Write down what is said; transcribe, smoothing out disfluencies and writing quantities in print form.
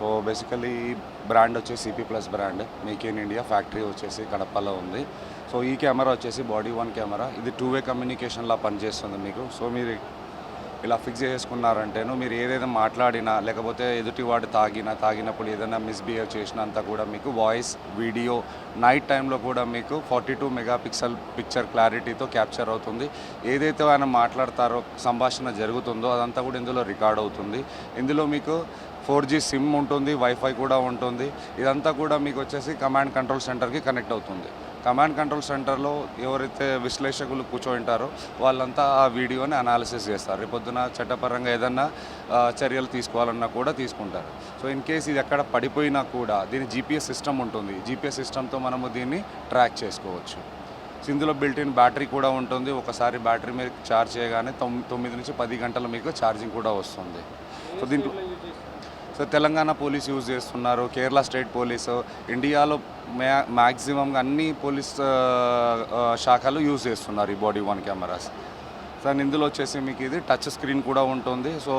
So basically brand వచ్చేసి CP plus brand, make in India, factory వచ్చేసి కడపలో ఉంది. సో ఈ కెమెరా వచ్చేసి బాడీ వన్ కెమెరా, ఇది 2-వే కమ్యూనికేషన్లా పనిచేస్తుంది మీకు. సో మీరు ఇలా ఫిక్స్ చేసుకున్నారంటేను మీరు ఏదైనా మాట్లాడినా లేకపోతే ఎదుటివాడు తాగినప్పుడు ఏదైనా మిస్బిహేవ్ చేసినంత కూడా మీకు వాయిస్, వీడియో నైట్ టైంలో కూడా మీకు 42 మెగాపిక్సెల్ పిక్చర్ క్లారిటీతో క్యాప్చర్ అవుతుంది. ఏదైతే ఆయన మాట్లాడతారో, సంభాషణ జరుగుతుందో అదంతా కూడా ఇందులో రికార్డ్ అవుతుంది. ఇందులో మీకు 4G సిమ్ ఉంటుంది, వైఫై కూడా ఉంటుంది. ఇదంతా కూడా మీకు వచ్చేసి కమాండ్ కంట్రోల్ సెంటర్కి కనెక్ట్ అవుతుంది. కమాండ్ కంట్రోల్ సెంటర్లో ఎవరైతే విశ్లేషకులు కూర్చోంటారో వాళ్ళంతా ఆ వీడియోని అనాలిసిస్ చేస్తారు. రేపొద్దున చట్టపరంగా ఏదన్నా చర్యలు తీసుకోవాలన్నా కూడా తీసుకుంటారు. సో ఇన్ కేస్ ఇది ఎక్కడ పడిపోయినా కూడా దీని GPS సిస్టమ్ ఉంటుంది. GPS సిస్టమ్తో మనము దీన్ని ట్రాక్ చేసుకోవచ్చు. సో ఇందులో బిల్ట్-ఇన్ బ్యాటరీ కూడా ఉంటుంది. ఒకసారి బ్యాటరీ మీరు ఛార్జ్ చేయగానే 9 నుంచి 10 గంటలు మీకు ఛార్జింగ్ కూడా వస్తుంది. సో దీంట్లో తెలంగాణ పోలీస్ యూజ్ చేస్తున్నారు, కేరళ స్టేట్ పోలీసు, ఇండియాలో మ్యాక్సిమంగా అన్ని పోలీస్ శాఖలు యూజ్ చేస్తున్నారు ఈ బాడీ వన్ కెమెరాస్. సో ఇందులో వచ్చేసి మీకు ఇది టచ్ స్క్రీన్ కూడా ఉంటుంది. సో